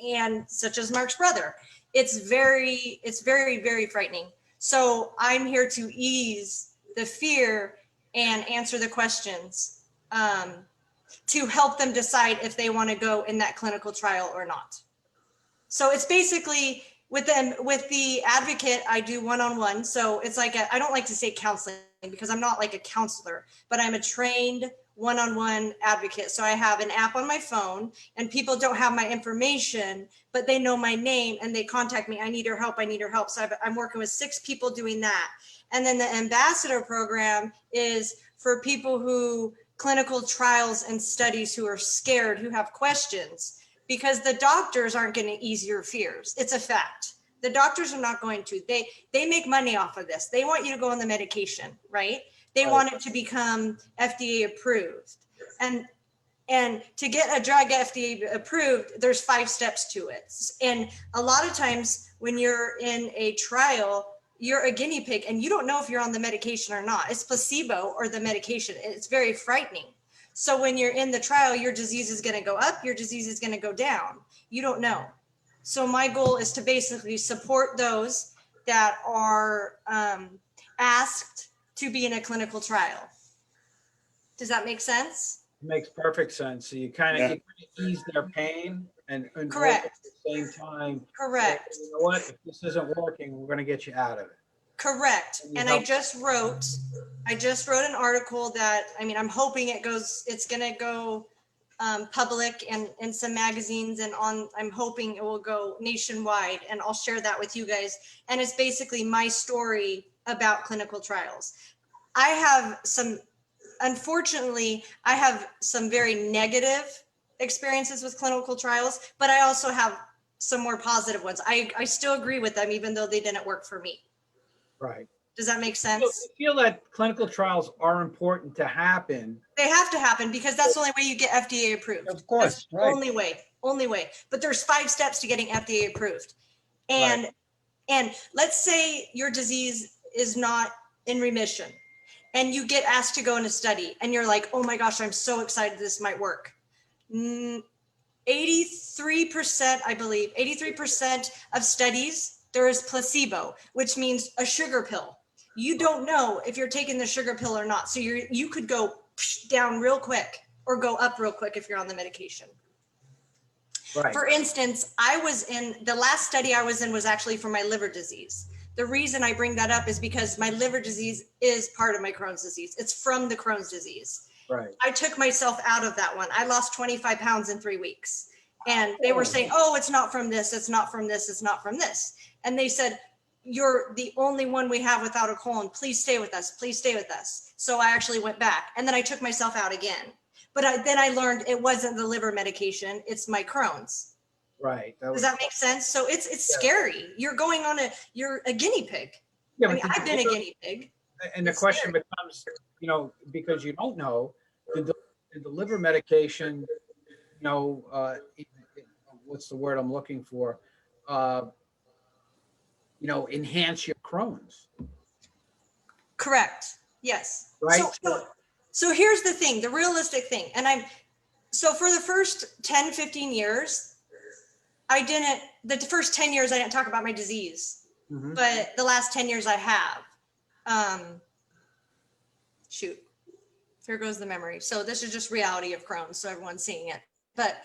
and such as Mark's brother. It's very, very frightening. So I'm here to ease the fear and answer the questions to help them decide if they want to go in that clinical trial or not. So it's basically, With the advocate, I do one-on-one. So it's like I don't like to say counseling because I'm not like a counselor, but I'm a trained one-on-one advocate. So I have an app on my phone, and people don't have my information, but they know my name and they contact me. I need your help. I need your help. So I'm working with 6 people doing that. And then the ambassador program is for people who clinical trials and studies who are scared, who have questions, because the doctors aren't going to ease your fears. It's a fact. The doctors are not going to. They make money off of this. They want you to go on the medication, right? They want it to become FDA approved. And to get a drug FDA approved, there's 5 steps to it. And a lot of times when you're in a trial, you're a guinea pig and you don't know if you're on the medication or not. It's placebo or the medication. It's very frightening. So when you're in the trial, your disease is going to go up, your disease is going to go down. You don't know. So my goal is to basically support those that are asked to be in a clinical trial. Does that make sense? It makes perfect sense. So you kind of ease their pain and correct at the same time. Correct. You know what? If this isn't working, we're going to get you out of it. Correct. And I just wrote an article that, I mean, I'm hoping it's going to go public and in some magazines and I'm hoping it will go nationwide, and I'll share that with you guys. And it's basically my story about clinical trials. Unfortunately, I have some very negative experiences with clinical trials, but I also have some more positive ones. I still agree with them, even though they didn't work for me. Right. Does that make sense? So I feel that clinical trials are important to happen. They have to happen because that's the only way you get FDA approved. Of course, right. Only way. But there's 5 steps to getting FDA approved. And let's say your disease is not in remission and you get asked to go in a study and you're like, oh my gosh, I'm so excited this might work. 83%, I believe, 83% of studies, there is placebo, which means a sugar pill. You don't know if you're taking the sugar pill or not. So you could go down real quick or go up real quick if you're on the medication. Right. For instance, the last study I was in was actually for my liver disease. The reason I bring that up is because my liver disease is part of my Crohn's disease. It's from the Crohn's disease. Right. I took myself out of that one. I lost 25 pounds in 3 weeks. And they were saying, oh, it's not from this. It's not from this. It's not from this. And they said, you're the only one we have without a colon. Please stay with us. Please stay with us. So I actually went back and then I took myself out again. But then I learned it wasn't the liver medication. It's my Crohn's. Right. Does that make sense? So it's scary. You're going on you're a guinea pig. Yeah, I mean, I've been a guinea pig. And the question becomes, because you don't know, did the liver medication, what's the word I'm looking for? Enhance your Crohn's. Correct. Yes. Right. So here's the thing, the realistic thing. And so for the first 10, 15 years, the first 10 years, I didn't talk about my disease, but the last 10 years I have. Here goes the memory. So this is just reality of Crohn's. So everyone's seeing it, but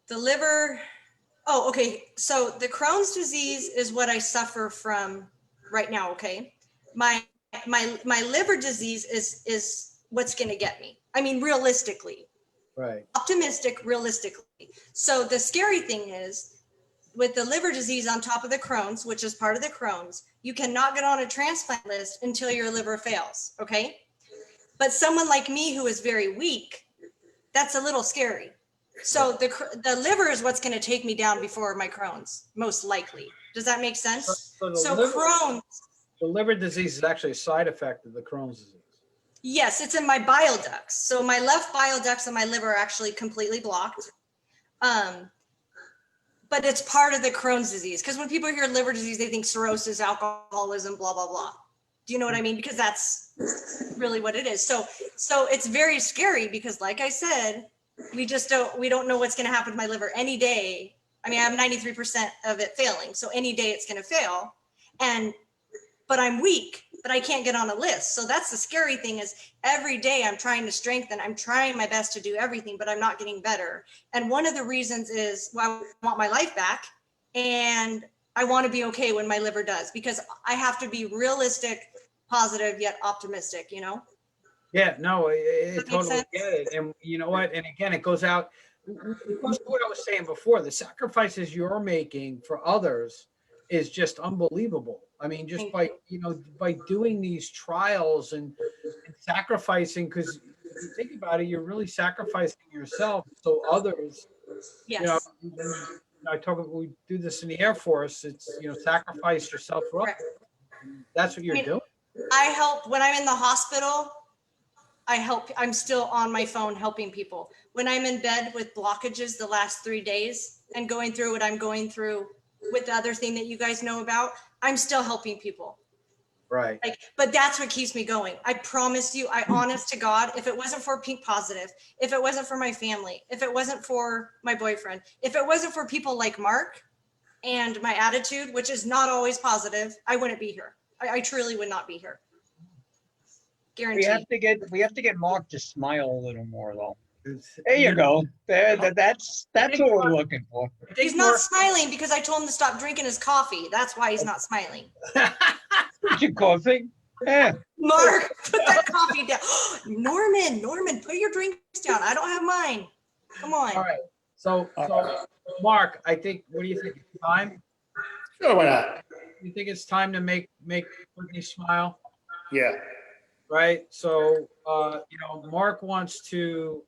the liver, okay. So the Crohn's disease is what I suffer from right now. Okay. My liver disease is what's going to get me. I mean, realistically, right. Optimistic, realistically. So the scary thing is with the liver disease on top of the Crohn's, which is part of the Crohn's, you cannot get on a transplant list until your liver fails. Okay. But someone like me who is very weak, that's a little scary. So the liver is what's going to take me down before my Crohn's, most likely. Does that make sense? So Crohn's. The liver disease is actually a side effect of the Crohn's disease. Yes, it's in my bile ducts. So my left bile ducts and my liver are actually completely blocked. But it's part of the Crohn's disease. Because when people hear liver disease, they think cirrhosis, alcoholism, blah, blah, blah. Do you know what I mean? Because that's really what it is. So it's very scary because like I said, we don't know what's going to happen to my liver any day. I mean, I have 93% of it failing. So any day it's going to fail. But I'm weak, but I can't get on a list. So that's the scary thing is every day I'm trying to strengthen. I'm trying my best to do everything, but I'm not getting better. And one of the reasons is, well, I want my life back. and I want to be okay when my liver does, because I have to be realistic, positive, yet optimistic, you know? Yeah, no, I That makes totally sense? get it. And you know what? And again, it goes out, it goes to what I was saying before, the sacrifices you're making for others is just unbelievable. I mean, just by, you know, by doing these trials and sacrificing, because if you think about it, you're really sacrificing yourself so others, you know, Yes. I talk about, we do this in the Air Force, it's, you know, sacrifice yourself for others. And that's what you're doing. I help when I'm in the hospital. I'm still on my phone helping people. When I'm in bed with blockages the last 3 days and going through what I'm going through with the other thing that you guys know about, I'm still helping people. Right. Like, but that's what keeps me going. I promise you, I honest to God, if it wasn't for Pink Positive, if it wasn't for my family, if it wasn't for my boyfriend, if it wasn't for people like Mark and my attitude, which is not always positive, I wouldn't be here. I truly would not be here. Guaranteed. We have to get Mark to smile a little more though. There you go. That's what we're looking for. He's not smiling because I told him to stop drinking his coffee. That's why he's not smiling. Your coffee? Yeah. Mark, put that coffee down. Norman, put your drinks down. I don't have mine. Come on. All right. So Mark, I think, what do you think? It's time? Sure, why not? You think it's time to make Brittany smile? Yeah. Right. So, you know, Mark wants to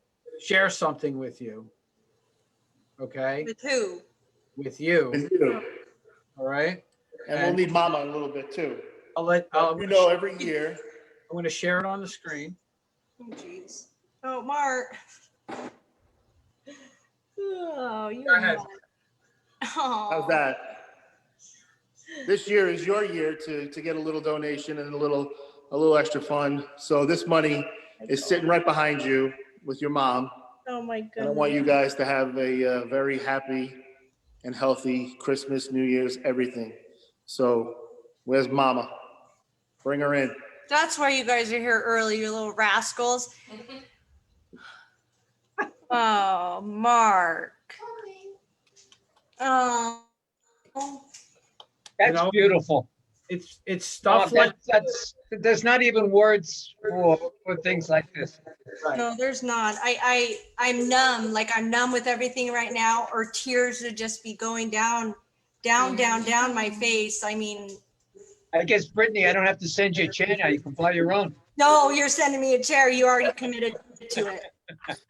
share something with you. Okay. With who? With you. With you. All right. And we'll need Mama a little bit too. You know, every year. I'm going to share it on the screen. Oh, jeez. Oh, Mark. Oh, you're Go ahead. Oh. How's that? This year is your year to get a little donation and a little extra fund. So this money is sitting right behind you with your mom. Oh my goodness. And I want you guys to have a very happy and healthy Christmas, New Year's, everything. So where's Mama? Bring her in. That's why you guys are here early, you little rascals. Oh, Mark. Oh. That's beautiful. It's stuff like that's there's not even words for things like this. No, there's not. I'm numb. Like I'm numb with everything right now, or tears would just be going down my face. I mean, I guess, Brittany, I don't have to send you a chair now. You can buy your own. no, you're sending me a chair. You already committed to it.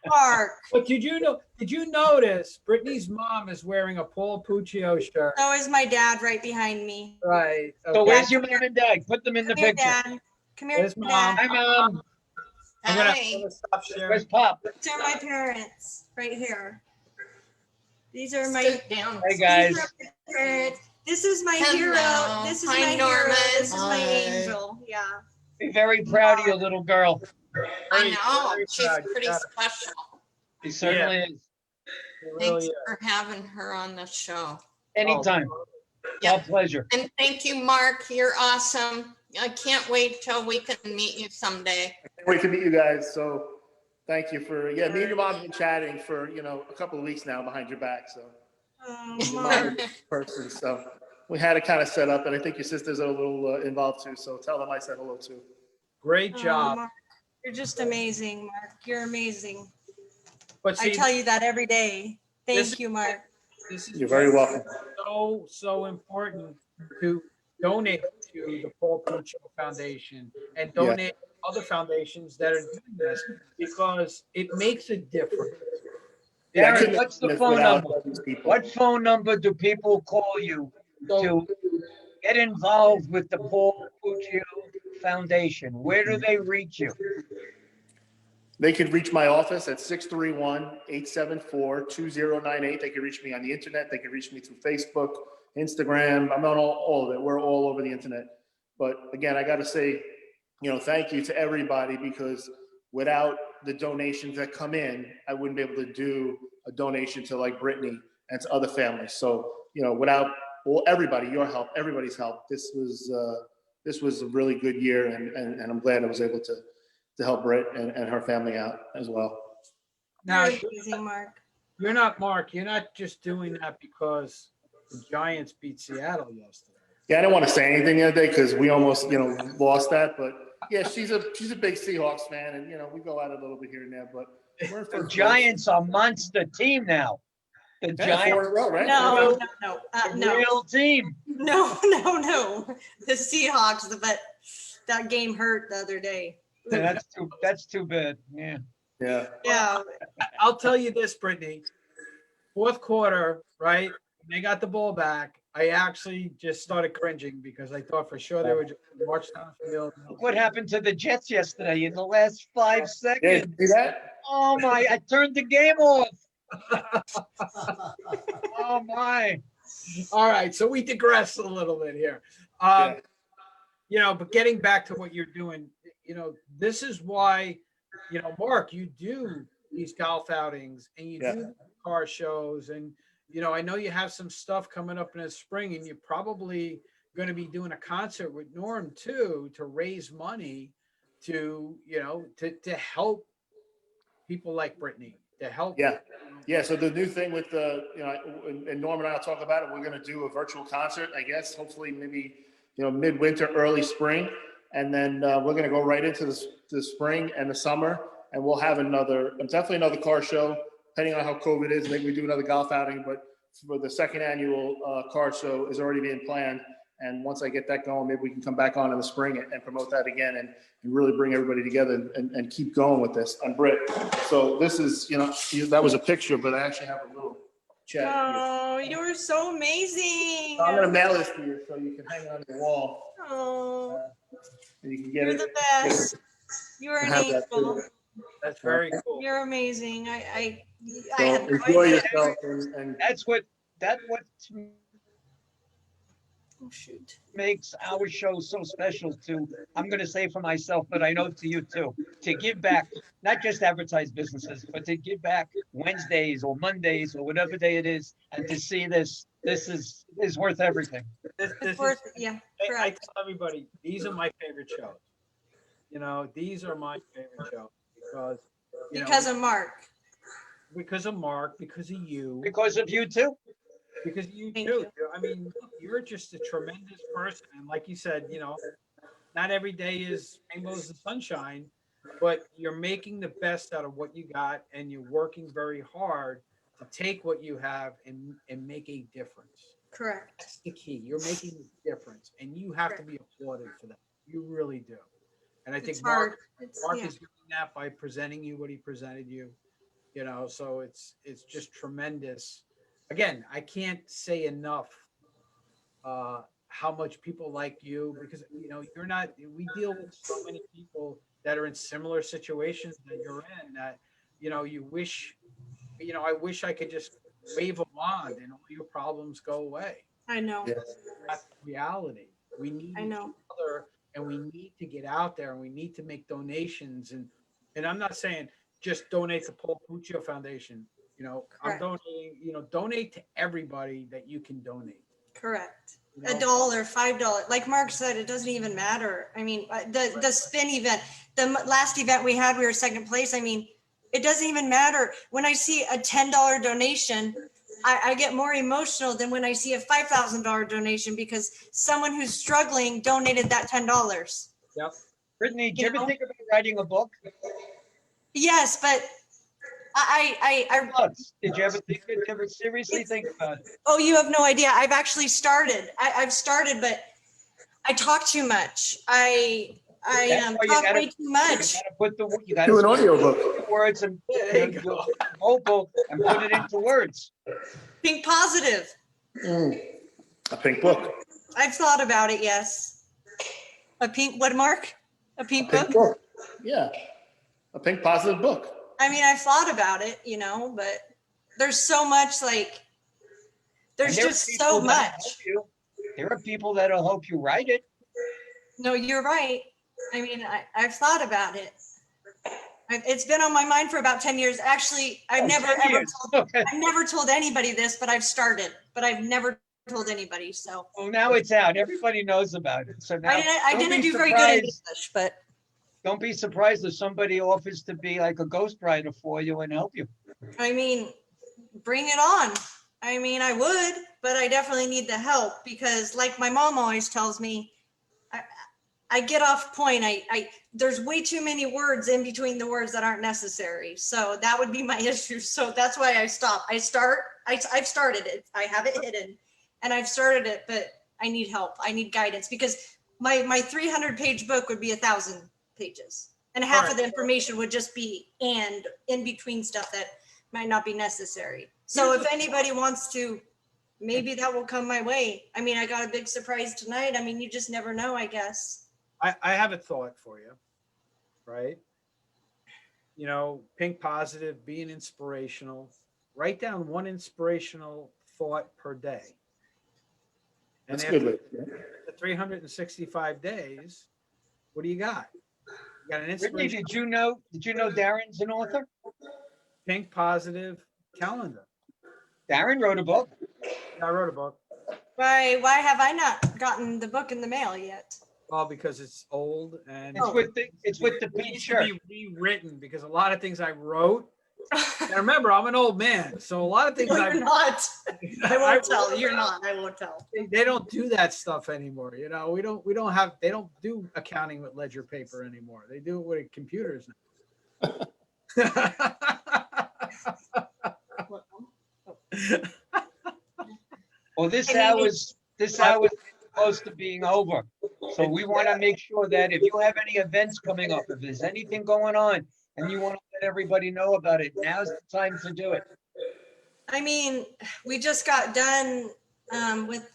Mark. But did you notice Brittany's mom is wearing a Paul Puccio shirt? So is my dad right behind me. Right. So where's your mom and dad? Put them in the Come here, picture. Dad. Come here, Where's Mom? Dad. Hi, Mom. I'm gonna stop sharing. Where's Pop? These are my parents right here. These are my Hey, guys. these are my parents. This is my Hello. hero. This is Hi, my hero. Norman. This is my Hi. angel. Yeah. Be very proud of your little girl. I know, very she's proud. pretty Yeah. special. She certainly is. Thanks for having her on the show. Anytime. Our pleasure. And thank you, Mark. You're awesome. I can't wait till we can meet you someday. Can't wait to meet you guys. So thank you for, me and your mom have been chatting for, a couple of weeks now behind your back. So Oh, your Mark. mom is a person. So we had it kind of set up, and I think your sisters are a little involved too. So tell them I said hello too. Great Oh, job. Mark. You're just amazing, Mark. You're amazing. But I see, tell you that every day. This- Thank you, Mark. this is You're very welcome. so important to donate to the Paul Puccio Foundation and donate to other foundations that are doing this, because it makes a difference. Yeah, I Darren, couldn't what's have the done this phone without number? all these people. What phone number do people call you to get involved with the Paul Puccio Foundation? Where do they reach you? They could reach my office at 631-874-2098. They could reach me on the internet. They could reach me through Facebook, Instagram. I'm on all of it. We're all over the internet. But again, I got to say, thank you to everybody, because without the donations that come in, I wouldn't be able to do a donation to like Brittany and to other families. So, without everybody, your help, everybody's help, this was a really good year, and I'm glad I was able to help Britt and her family out as well. Now, You're amazing, Mark. You're not just doing that because the Giants beat Seattle yesterday. Yeah, I didn't want to say anything the other day because we almost, lost that. But yeah, she's a big Seahawks fan, and we go at it a little bit here and there. But we're in The first Giants are a monster team now. The place. Yeah, Giants, 4 in a row, right? No, a no. real team. No. The Seahawks, but that game hurt the other day. Yeah, that's too bad. Yeah. Yeah. Yeah. I'll tell you this, Brittany. Fourth quarter, right? When they got the ball back, I actually just started cringing because I thought for sure they would just march down the field. Look what happened to the Jets yesterday in the last 5 Yeah, seconds. you see that? Oh my, I turned the game off. Oh my. All right, so we digress a little bit here. But getting back to what you're doing, this is why, Mark, you do these golf outings and you do car shows, and I know you have some stuff coming up in the spring, and you're probably going to be doing a concert with Norm too to raise money to help people like Brittany, to help. Yeah. So the new thing with and Norm and I will talk about it. We're going to do a virtual concert, I guess, hopefully maybe, midwinter, early spring. And then we're going to go right into the spring and the summer. And we'll have definitely another car show, depending on how COVID is. Maybe we do another golf outing, but for the second annual car show is already being planned. And once I get that going, maybe we can come back on in the spring and promote that again and really bring everybody together and keep going with this. And Britt, so this is, that was a picture, but I actually have a little chat. Oh, you're so amazing. I'm going to mail this to you so you can hang it on your wall. Oh, And you can get you're the best. You're an angel. That's very cool. You're amazing. I So have no enjoy idea. yourself and That's what Oh, shoot. makes our show so special to, I'm going to say for myself, but I know to you too, to give back, not just advertise businesses, but to give back Wednesdays or Mondays or whatever day it is, and to see this is worth everything. It's worth it. Yeah, I correct. tell everybody, these are my favorite shows. These are my favorite shows Because of Mark. Because of Mark, because of you. Because of you too. Because you Thank too. you. I mean, you're just a tremendous person. And like you said, not every day is rainbows and sunshine, but you're making the best out of what you got, and you're working very hard to take what you have and make a difference. Correct. That's the key. You're making a difference, and you have to be applauded for that. You really do. And I think It's hard. Mark Yeah. is doing that by presenting you what he presented you. So it's just tremendous. Again, I can't say enough how much people like you, because you're not. We deal with so many people that are in similar situations that you're in, that you wish. I wish I could just wave a wand and all your problems go away. I know. That's reality. We need each other, and we need to get out there, and we need to make donations. And I'm not saying just donate to Paul Puccio Foundation. I'm donating. Donate to everybody that you can donate. Correct. $1, $5. Like Mark said, it doesn't even matter. I mean, the spin event, the last event we had, we were second place. I mean, it doesn't even matter. When I see a $10 donation, I get more emotional than when I see a $5,000 donation, because someone who's struggling donated that $10. Yep. Brittany, did you ever think about writing a book? Yes, but Did you ever seriously think about it? Oh, you have no idea. I've actually started. I've started, but I talk too much. I talk way too much. You gotta do an put audiobook. words and vocal and put it into words. Think positive. A pink book. I've thought about it. Yes. A pink. What, Mark? A pink book? book. Yeah. A pink positive book. I mean, I've thought about it, but there's so much, there's just so much. There are people that'll help you write it. No, you're right. I mean, I've thought about it. It's been on my mind for about 10 years. Actually, I've never told anybody this, but I've started, but I've never told anybody. So. Well, now it's out. Everybody knows about it. So now I didn't do very good in English, but. Don't be surprised if somebody offers to be like a ghostwriter for you and help you. I mean, bring it on. I mean, I would, but I definitely need the help because like my mom always tells me, I get off point. There's way too many words in between the words that aren't necessary. So that would be my issue. So that's why I stop. I've started it. I have it hidden and I've started it, but I need help. I need guidance because my 300-page book would be 1,000 pages and half of the information would just be and in between stuff that might not be necessary. So if anybody wants to, maybe that will come my way. I mean, I got a big surprise tonight. I mean, you just never know, I guess. I have a thought for you, right? You know, think positive, being inspirational. Write down one inspirational thought per day. And That's after good. the 365 days, what do you got? You got an Brittany, inspiration. did you know Darren's an author? Think positive calendar. Darren wrote a book. I wrote a book. Why have I not gotten the book in the mail yet? Well, because it's old and It's with the it pink needs shirt. to be rewritten because a lot of things I wrote. And remember, I'm an old man, so a lot of things No, I you're not. I won't tell. You're not. I won't tell. They don't do that stuff anymore. You know, they don't do accounting with ledger paper anymore. They do it with computers now. Well, this hour's close to being over. So we want to make sure that if you have any events coming up, if there's anything going on and you want to let everybody know about it, now's the time to do it. I mean, we just got done with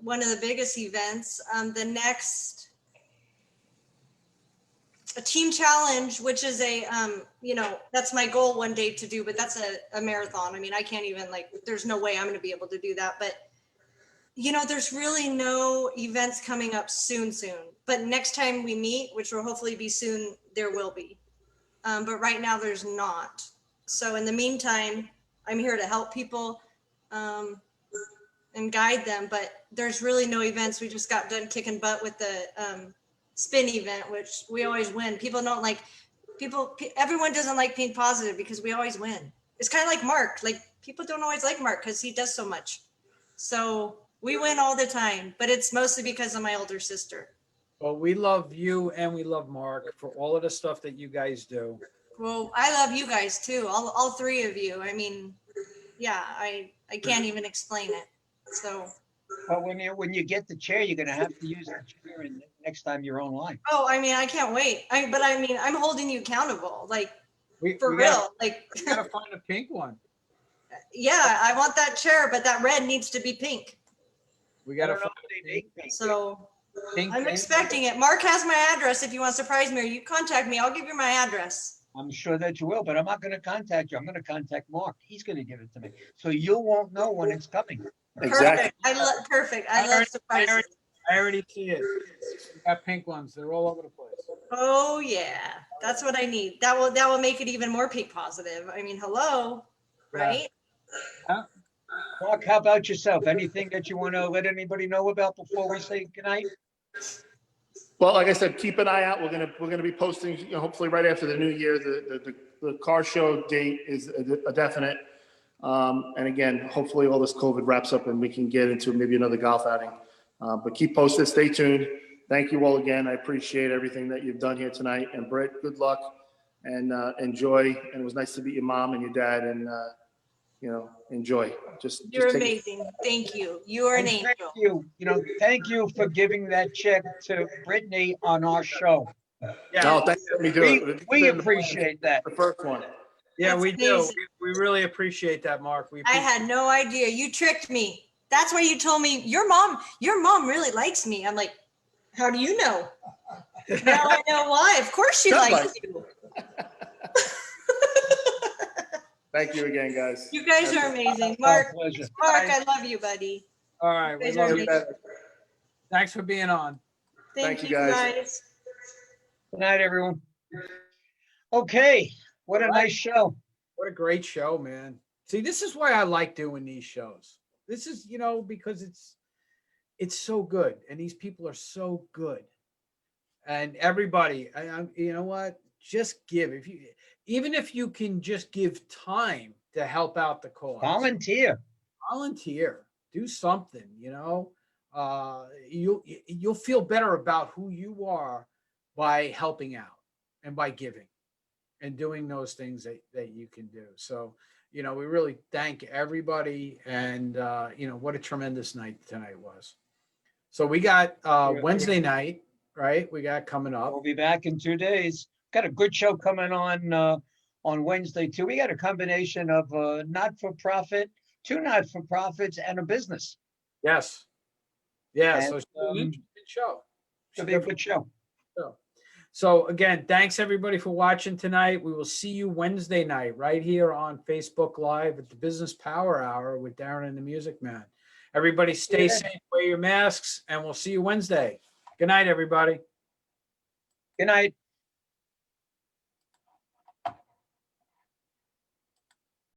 one of the biggest events. The next a team challenge, which is a, that's my goal one day to do, but that's a marathon. I mean, I can't even there's no way I'm going to be able to do that. But, there's really no events coming up soon. But next time we meet, which will hopefully be soon, there will be. But right now there's not. So in the meantime, I'm here to help people and guide them, but there's really no events. We just got done kicking butt with the spin event, which we always win. Everyone doesn't like being positive because we always win. It's kind of like Mark. People don't always like Mark because he does so much. So we win all the time, but it's mostly because of my older sister. Well, we love you and we love Mark for all of the stuff that you guys do. Well, I love you guys too. All three of you. I mean, yeah, I can't even explain it. So. But when you get the chair, you're going to have to use the chair next time you're online. Oh, I mean, I can't wait. I'm holding you accountable, we real. We gotta find a pink one. Yeah, I want that chair, but that red needs to be pink. We gotta find pink. So pink. I'm expecting it. Mark has my address. If you want to surprise me or you contact me, I'll give you my address. I'm sure that you will, but I'm not going to contact you. I'm going to contact Mark. He's going to give it to me. So you won't know when it's coming. Exactly. Perfect. I love surprises. I already see it. We got pink ones. They're all over the place. Oh yeah, that's what I need. That will make it even more pink positive. I mean, hello, right? Huh? Mark, how about yourself? Anything that you want to let anybody know about before we say goodnight? Well, like I said, keep an eye out. We're gonna be posting, hopefully right after the new year. The car show date is a definite. And again, hopefully all this COVID wraps up and we can get into maybe another golf outing. But keep posted. Stay tuned. Thank you all again. I appreciate everything that you've done here tonight. And Britt, good luck and enjoy. And it was nice to meet your mom and your dad. And enjoy. You're amazing. Thank you. You are an angel. Thank you for giving that check to Brittany on our show. Yeah. No, thanks for me doing it. We appreciate that. The first one. Yeah, That's we do. amazing. We really appreciate that, Mark. I had no idea. You tricked me. That's why you told me your mom really likes me. I'm like, how do you know? Now I know why. Of course she likes you. Thank you again, guys. You guys are amazing. Mark, I love you, buddy. All right. You guys are amazing. Thanks for being on. Thank you, guys. Good night, everyone. Okay. What a nice show. What a great show, man. See, this is why I like doing these shows. This is, because it's so good. And these people are so good. And everybody, you know what? Just give. Even if you can just give time to help out the cause. Volunteer. do something, you'll feel better about who you are by helping out and by giving and doing those things that you can do. So, we really thank everybody, and what a tremendous night tonight was. So we got Wednesday night, right? We got coming up. We'll be back in 2 days. Got a good show coming on Wednesday too. We got a combination of not-for-profit, 2 not-for-profits, and a business. Yes. Yeah. And, so it's an interesting show. It'll be a good show. So again, thanks everybody for watching tonight. We will see you Wednesday night right here on Facebook Live at the Business Power Hour with Darren and the Music Man. Everybody stay safe, wear your masks, and we'll see you Wednesday. Good night, everybody. Good night.